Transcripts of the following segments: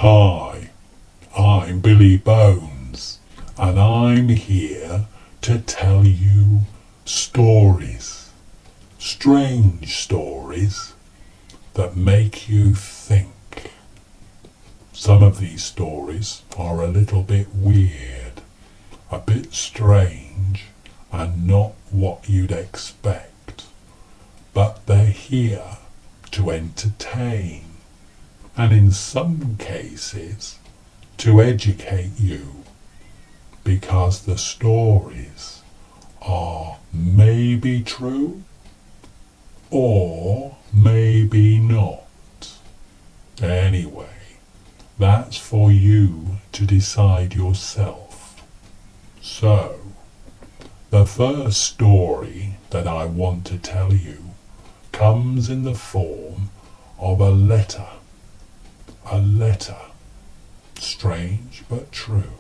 Hi, I'm Billy Bones, and I'm here to tell you stories. Strange stories that make you think. Some of these stories are a little bit weird, a bit strange, and not what you'd expect. But they're here to entertain, and in some cases to educate you, because the stories are maybe true or maybe not. Anyway, that's for you to decide yourself. So, the first story that I want to tell you comes in the form of a letter. A letter. Strange but true.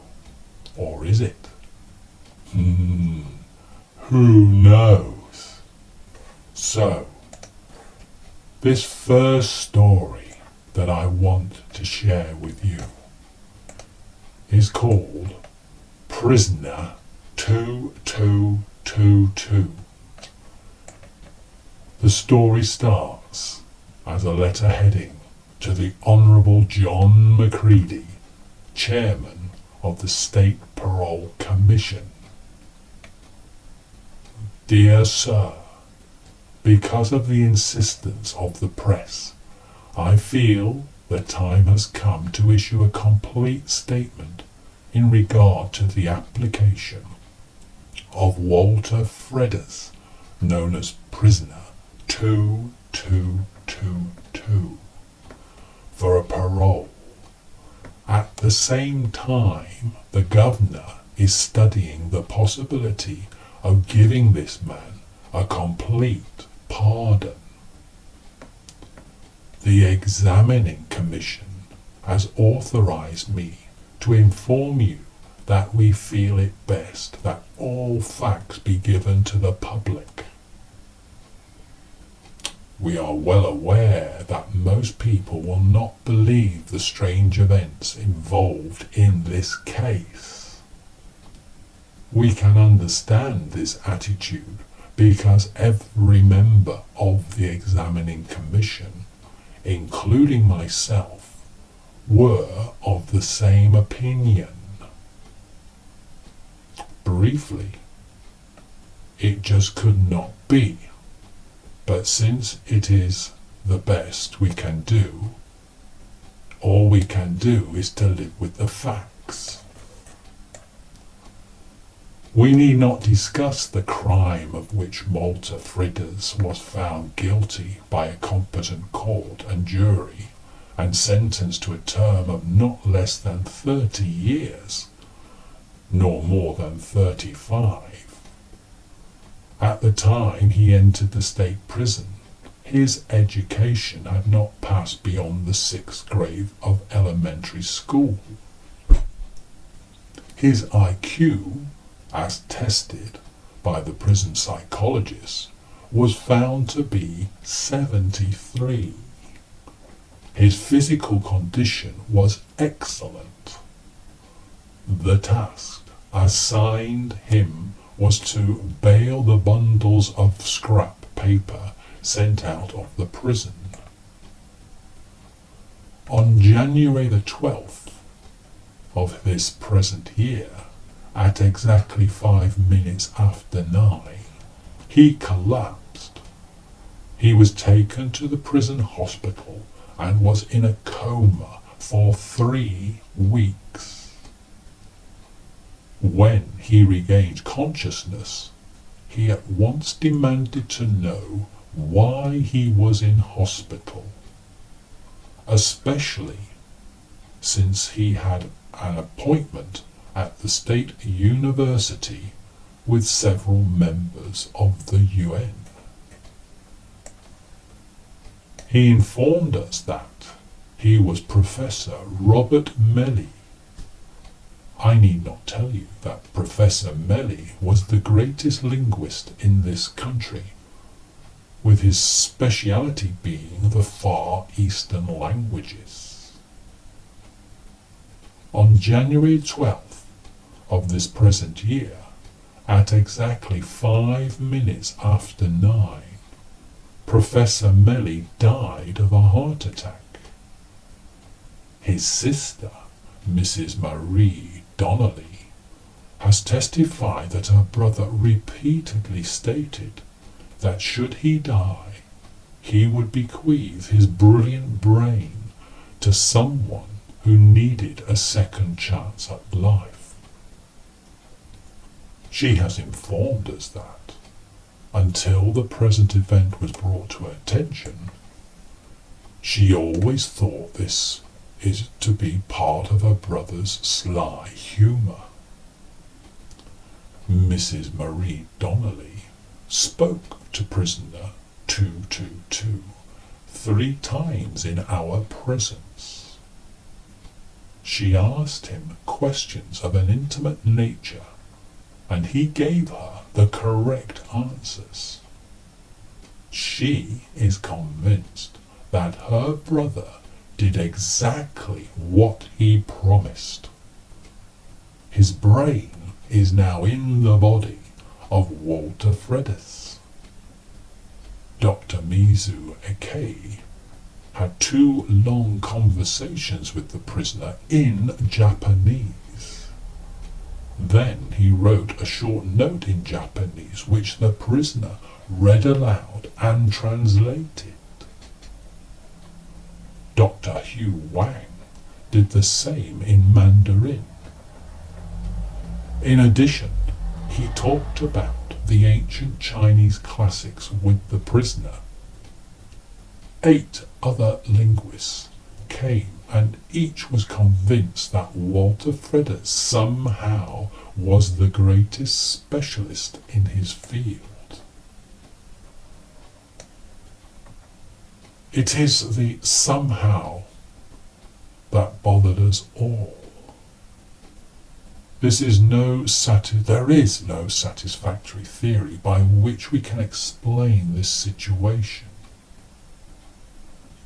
Or is it? Who knows? So, this first story that I want to share with you is called Prisoner 2222. The story starts as a letter heading to the Honourable John Macready, Chairman of the State Parole Commission. Dear Sir, because of the insistence of the press, I feel the time has come to issue a complete statement in regard to the application of Walter Fredders, known as Prisoner 2222, for a parole. At the same time, the Governor is studying the possibility of giving this man a complete pardon. The Examining Commission has authorized me to inform you that we feel it best that all facts be given to the public. We are well aware that most people will not believe the strange events involved in this case. We can understand this attitude because every member of the Examining Commission, including myself, were of the same opinion. Briefly, it just could not be. But since it is the best we can do, all we can do is to live with the facts. We need not discuss the crime of which Walter Fredders was found guilty by a competent court and jury and sentenced to a term of not less than 30 years, nor more than 35. At the time he entered the state prison, his education had not passed beyond the 6th grade of elementary school. His IQ, as tested by the prison psychologist, was found to be 73. His physical condition was excellent. The task assigned him was to bale the bundles of scrap paper sent out of the prison. On January the 12th of this present year, at exactly 5 minutes after 9, he collapsed. He was taken to the prison hospital and was in a coma for 3 weeks. When he regained consciousness, he at once demanded to know why he was in hospital, especially since he had an appointment at the State University with several members of the UN. He informed us that he was Professor Robert Melly. I need not tell you that Professor Melly was the greatest linguist in this country, with his speciality being the Far Eastern languages. On January 12th of this present year, at exactly 5 minutes after 9, Professor Melly died of a heart attack. His sister, Mrs. Marie Donnelly, has testified that her brother repeatedly stated that should he die, he would bequeath his brilliant brain to someone who needed a second chance at life. She has informed us that, until the present event was brought to her attention, she always thought this is to be part of her brother's sly humour. Mrs. Marie Donnelly spoke to prisoner 222 3 times in our presence. She asked him questions of an intimate nature, and he gave her the correct answers. She is convinced that her brother did exactly what he promised. His brain is now in the body of Walter Fredis. Dr. Mizu Eke had 2 long conversations with the prisoner in Japanese. Then he wrote a short note in Japanese which the prisoner read aloud and translated. Dr. Hugh Wang did the same in Mandarin. In addition, he talked about the ancient Chinese classics with the prisoner. 8 other linguists came, and each was convinced that Walter Fredis somehow was the greatest specialist in his field. It is the somehow that bothered us all. There is no satisfactory theory by which we can explain this situation.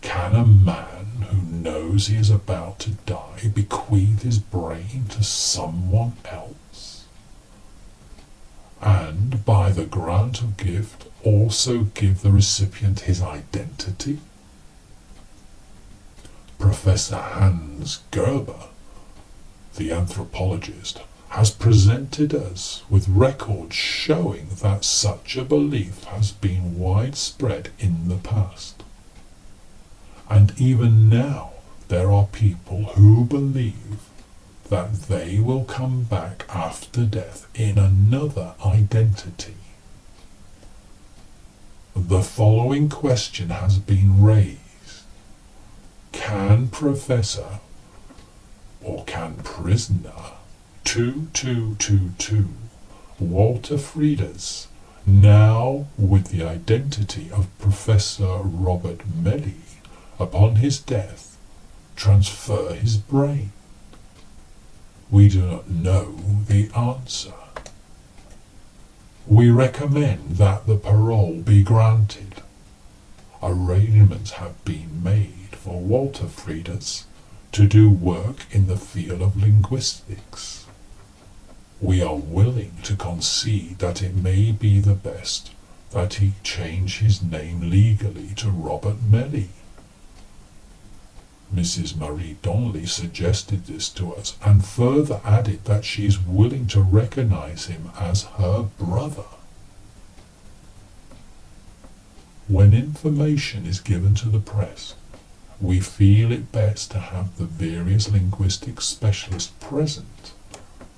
Can a man who knows he is about to die bequeath his brain to someone else? And by the grant of gift also give the recipient his identity? Professor Hans Gerber, the anthropologist, has presented us with records showing that such a belief has been widespread in the past. And even now there are people who believe that they will come back after death in another identity. The following question has been raised. Can Professor or can prisoner 2222 Walter Fredis, now with the identity of Professor Robert Melly, upon his death, transfer his brain? We do not know the answer. We recommend that the parole be granted. Arrangements have been made for Walter Fredis to do work in the field of linguistics. We are willing to concede that it may be the best that he change his name legally to Robert Melly. Mrs. Marie Donnelly suggested this to us and further added that she is willing to recognize him as her brother. When information is given to the press, we feel it best to have the various linguistic specialists present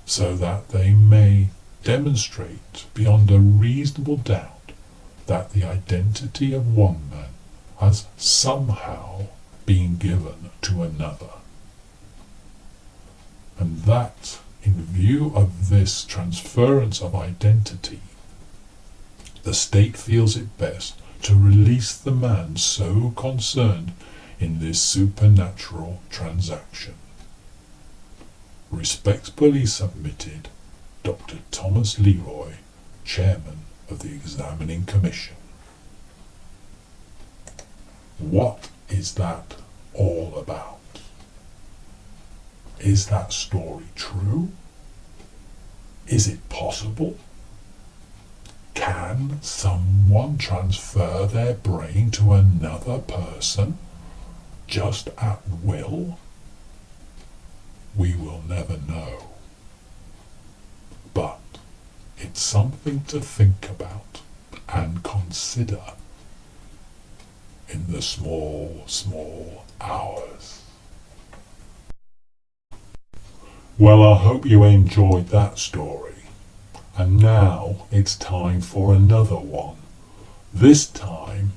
so that they may demonstrate beyond a reasonable doubt that the identity of one man has somehow been given to another. And that, in view of this transference of identity, the state feels it best to release the man so concerned in this supernatural transaction. Respectfully submitted, Dr. Thomas Leroy, Chairman of the Examining Commission. What is that all about? Is that story true? Is it possible? Can someone transfer their brain to another person just at will? We will never know. But it's something to think about and consider in the small, small hours. Well, I hope you enjoyed that story. And now it's time for another one. This time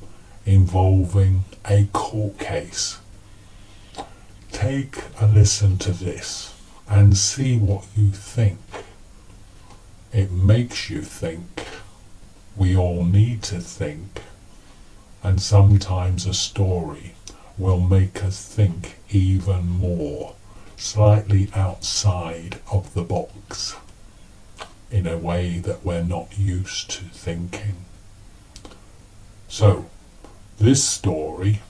involving a court case. Take a listen to this and see what you think. It makes you think. We all need to think. And sometimes a story will make us think even more, slightly outside of the box, in a way that we're not used to thinking. So, this story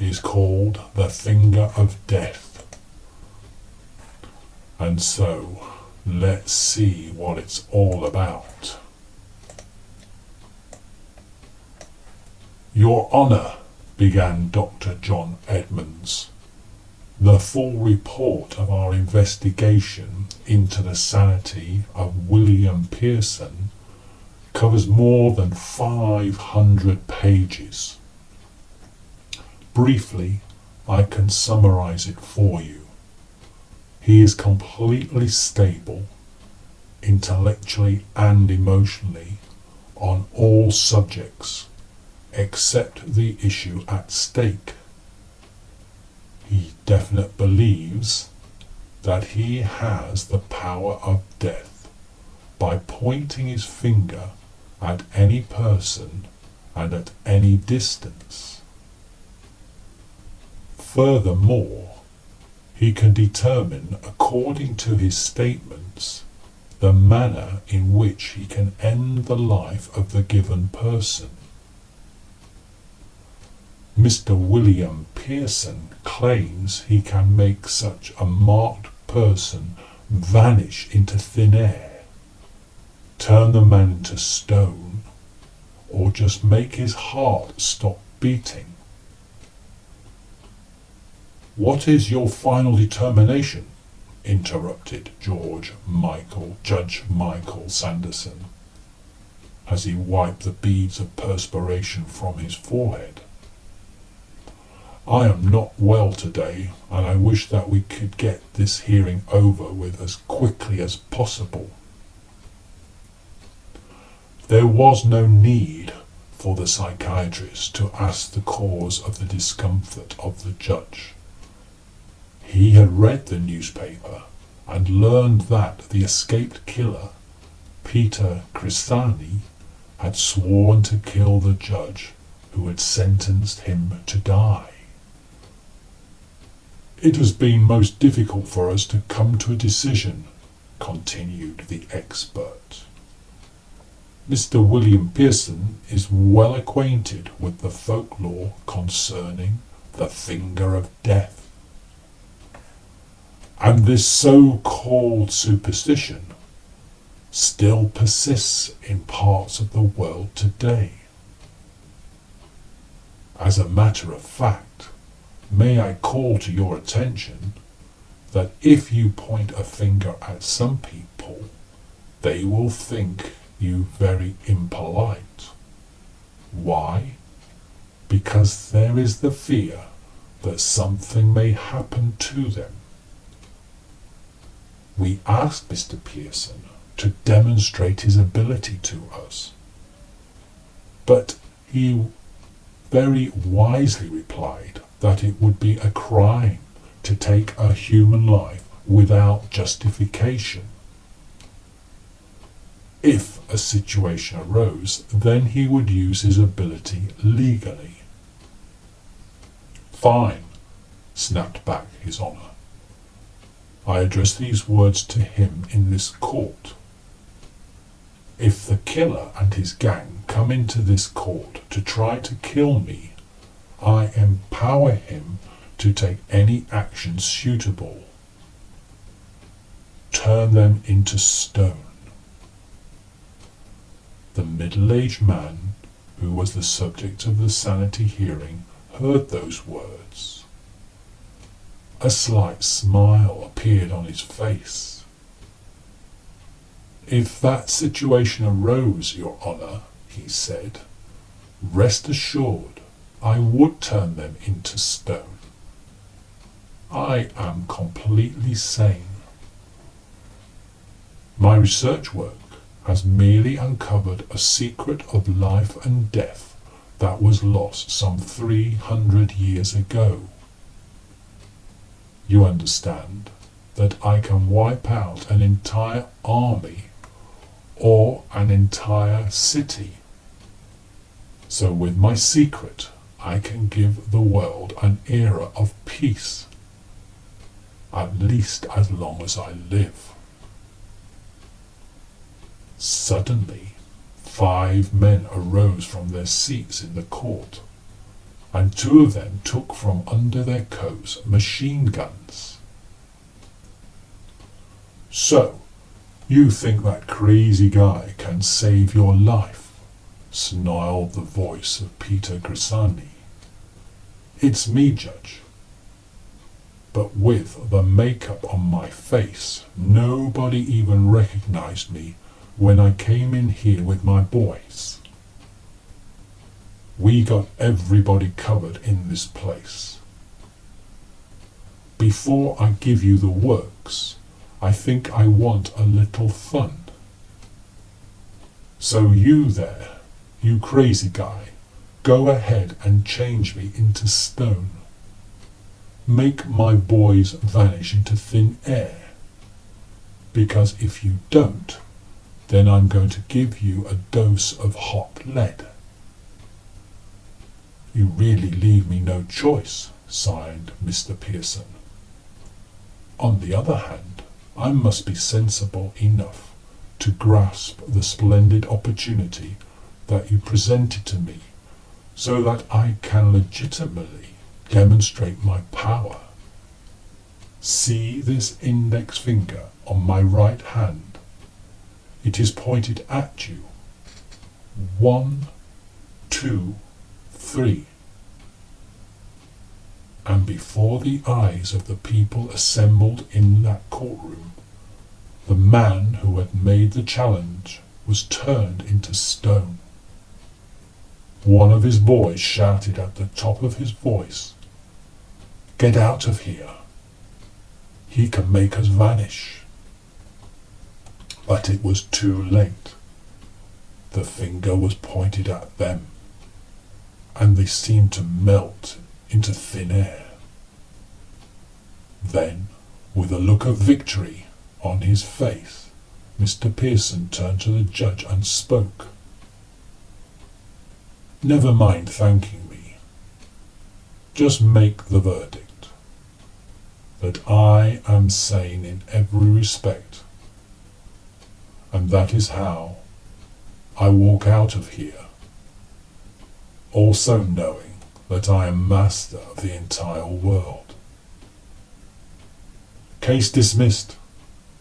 is called The Finger of Death. And so, let's see what it's all about. Your Honour, began Dr. John Edmonds, the full report of our investigation into the sanity of William Pearson covers more than 500 pages. Briefly, I can summarize it for you. He is completely stable, intellectually and emotionally, on all subjects, except the issue at stake. He definitely believes that he has the power of death by pointing his finger at any person and at any distance. Furthermore, he can determine, according to his statements, the manner in which he can end the life of the given person. Mr. William Pearson claims he can make such a marked person vanish into thin air, turn the man into stone, or just make his heart stop beating. What is your final determination? Interrupted Judge Michael Sanderson, as he wiped the beads of perspiration from his forehead. I am not well today, and I wish that we could get this hearing over with as quickly as possible. There was no need for the psychiatrist to ask the cause of the discomfort of the judge. He had read the newspaper and learned that the escaped killer, Peter Crisani, had sworn to kill the judge who had sentenced him to die. It has been most difficult for us to come to a decision, continued the expert. Mr. William Pearson is well acquainted with the folklore concerning the finger of death. And this so-called superstition still persists in parts of the world today. As a matter of fact, may I call to your attention that if you point a finger at some people, they will think you very impolite. Why? Because there is the fear that something may happen to them. We asked Mr. Pearson to demonstrate his ability to us, but he very wisely replied that it would be a crime to take a human life without justification. If a situation arose, then he would use his ability legally. Fine, snapped back His Honour. I address these words to him in this court. If the killer and his gang come into this court to try to kill me, I empower him to take any action suitable. turn them into stone. The middle-aged man, who was the subject of the sanity hearing, heard those words. A slight smile appeared on his face. "If that situation arose, Your Honour," he said, "rest assured I would turn them into stone. I am completely sane. My research work has merely uncovered a secret of life and death that was lost some 300 years ago. You understand that I can wipe out an entire army or an entire city. So with my secret, I can give the world an era of peace, at least as long as I live." Suddenly, 5 men arose from their seats in the court, and 2 of them took from under their coats machine guns. "So, you think that crazy guy can save your life?" snarled the voice of Peter Grisani. "It's me, Judge. But with the makeup on my face, nobody even recognized me when I came in here with my boys. We got everybody covered in this place. Before I give you the works, I think I want a little fun. So you there, you crazy guy, go ahead and change me into stone. Make my boys vanish into thin air. Because if you don't, then I'm going to give you a dose of hot lead." "You really leave me no choice," sighed Mr. Pearson. "On the other hand, I must be sensible enough to grasp the splendid opportunity that you presented to me, so that I can legitimately demonstrate my power. See this index finger on my right hand. It is pointed at you. 1, 2, 3. And before the eyes of the people assembled in that courtroom, the man who had made the challenge was turned into stone. One of his boys shouted at the top of his voice, "Get out of here. He can make us vanish." But it was too late. The finger was pointed at them, and they seemed to melt into thin air. Then, with a look of victory on his face, Mr. Pearson turned to the judge and spoke. "Never mind thanking me. Just make the verdict that I am sane in every respect, and that is how I walk out of here, also knowing that I am master of the entire world." "Case dismissed,"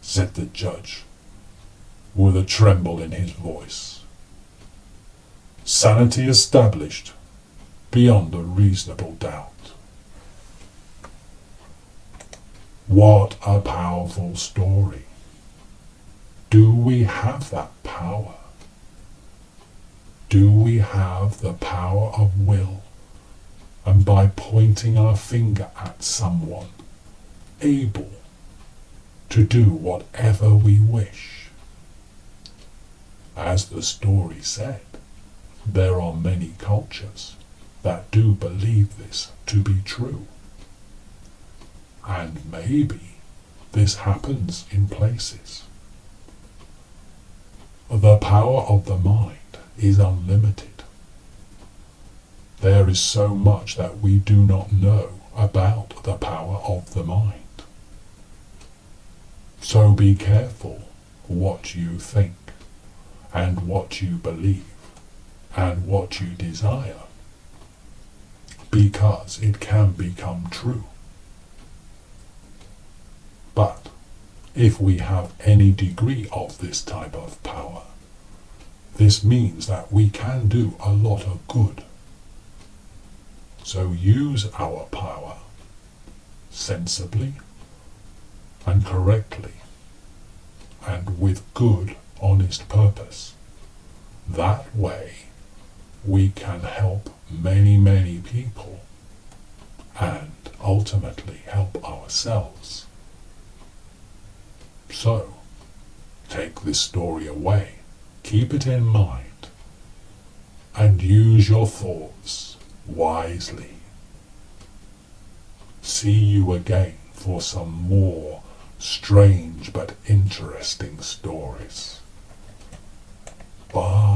said the judge, with a tremble in his voice. "Sanity established beyond a reasonable doubt." What a powerful story. Do we have that power? Do we have the power of will, and by pointing our finger at someone, able to do whatever we wish? As the story said, there are many cultures that do believe this to be true. And maybe this happens in places. The power of the mind is unlimited. There is so much that we do not know about the power of the mind. So be careful what you think, and what you believe, and what you desire, because it can become true. But if we have any degree of this type of power, this means that we can do a lot of good. So use our power sensibly and correctly and with good, honest purpose. That way we can help many, many people and ultimately help ourselves. So, take this story away, keep it in mind, and use your thoughts wisely. See you again for some more strange but interesting stories. Bye.